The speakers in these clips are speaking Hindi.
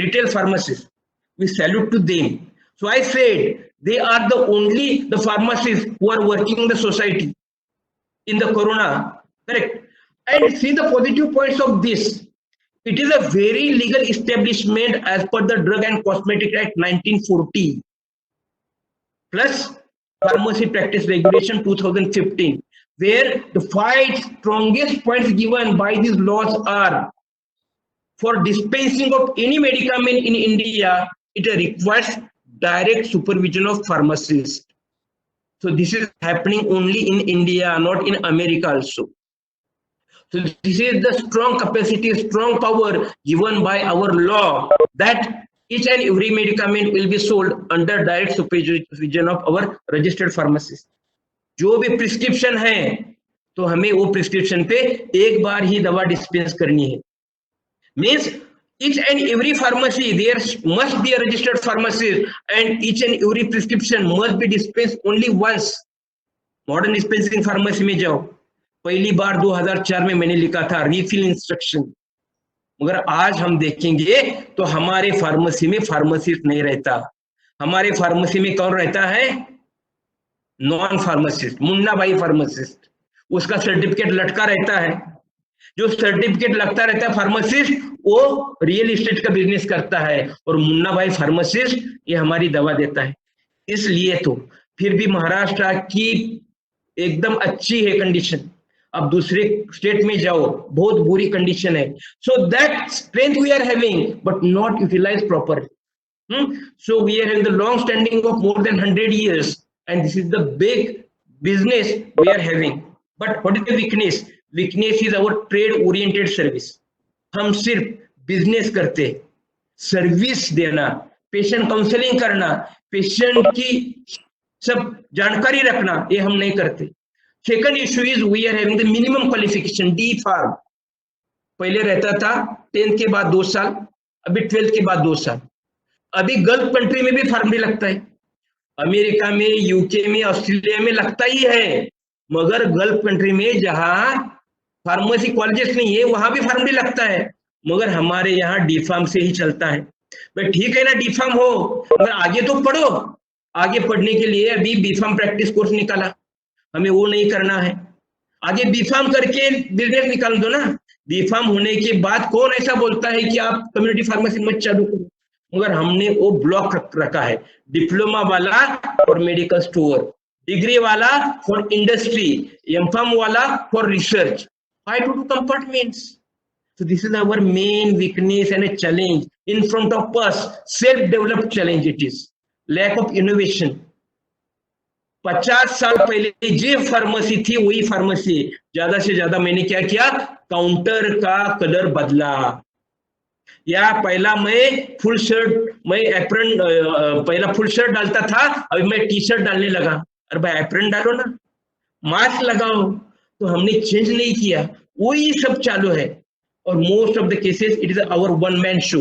retail pharmacists. We salute to them. So I said they are the pharmacists who are working in the society in the corona, correct? And see the positive points of this. It is a very legal establishment as per the Drug and Cosmetic Act 1940 plus Pharmacy Practice Regulation 2015, where the 5 strongest points given by these laws are: for dispensing of any medicament in India, it requires direct supervision of pharmacists. So this is happening only in India, not in America also. So this is the strong capacity, strong power given by our law that each and every medicament will be sold under direct supervision of our registered pharmacist. जो भी प्रिस्क्रिप्शन है तो हमें वो प्रिस्क्रिप्शन पे एक बार ही दवा डिस्पेंस करनी है. Means each and every pharmacy there must be a registered pharmacist and each and every prescription must be dispensed only once. Modern dispensing pharmacy में जाओ, पहली बार 2004 में मैंने लिखा था रिफिल इंस्ट्रक्शन, मगर आज हम देखेंगे तो हमारे फार्मेसी में फार्मासिस्ट नहीं रहता. हमारे फार्मेसी में कौन रहता है? नॉन फार्मासिस्ट, मुन्ना भाई फार्मासिस्ट. उसका सर्टिफिकेट लटका रहता है. जो सर्टिफिकेट लगता रहता है फार्मासिस्ट, वो रियल एस्टेट का बिजनेस करता है और मुन्ना भाई फार्मासिस्ट ये हमारी दवा देता है. इसलिए तो फिर भी महाराष्ट्र की एकदम अच्छी है कंडीशन. अब दूसरे स्टेट में जाओ, बहुत बुरी कंडीशन है. So that strength we are having but not utilize properly. So we are in the long standing of more than 100 years and this is the big business we are having. But what is the weakness? Weakness is our trade oriented service. हम सिर्फ बिजनेस करते, सर्विस देना, पेशेंट काउंसलिंग करना, पेशेंट की सब जानकारी रखना, ये हम नहीं करते. Second issue is we are having the minimum qualification D pharm. पहले रहता था 10th के बाद 2 साल, अभी 12th के बाद 2 साल. अभी गल्फ कंट्री में भी फार्मडी लगता है, अमेरिका में, यूके में, ऑस्ट्रेलिया में लगता ही है, मगर गल्फ कंट्री में जहां फार्मेसी कॉलेजेस नहीं है वहां भी फार्मडी लगता है, मगर हमारे यहाँ डी फार्म से ही चलता है. भाई ठीक है ना, डी फार्म हो मगर आगे तो पढ़ो. आगे पढ़ने के लिए अभी बी फार्म प्रैक्टिस कोर्स निकाला, हमें वो नहीं करना है. आगे बी फार्म करके बिजनेस निकाल दो ना. बी फार्म होने के बाद कौन ऐसा बोलता है कि आप कम्युनिटी फार्मेसी मत चालू करो, मगर हमने वो ब्लॉक रखा है. डिप्लोमा वाला फॉर मेडिकल स्टोर, डिग्री वाला फॉर इंडस्ट्री, एमफार्म वाला for research. Why to do compartments? So this is our main weakness and a challenge in front of us. Self-developed challenge it is. Lack of innovation. 50 साल पहले जो फार्मेसी थी वही फार्मेसी. ज्यादा से ज्यादा मैंने क्या किया, काउंटर का कलर बदला. या पहला मैं फुल शर्ट, मैं एप्रन, पहला फुल शर्ट डालता था, अभी मैं टी शर्ट डालने लगा. अरे भाई एप्रन डालो ना, मास्क लगाओ. तो हमने चेंज नहीं किया, वही सब चालू है. और most of the cases it is our one man show.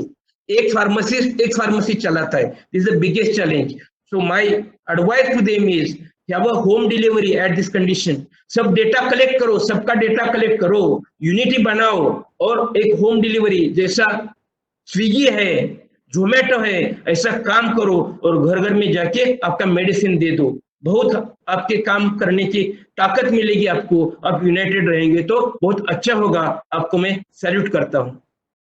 एक फार्मासिस्ट एक फार्मेसी चलाता है. This is the biggest challenge. So my advice to them is have a home delivery at this condition. सब डेटा कलेक्ट करो, सबका डेटा कलेक्ट करो, यूनिटी बनाओ और एक होम डिलीवरी जैसा स्विगी है, जोमेटो है, ऐसा काम करो और घर घर में जाके आपका मेडिसिन दे दो. बहुत आपके काम करने की ताकत मिलेगी आपको. आप यूनाइटेड रहेंगे तो बहुत अच्छा होगा. आपको मैं सैल्यूट करता हूं.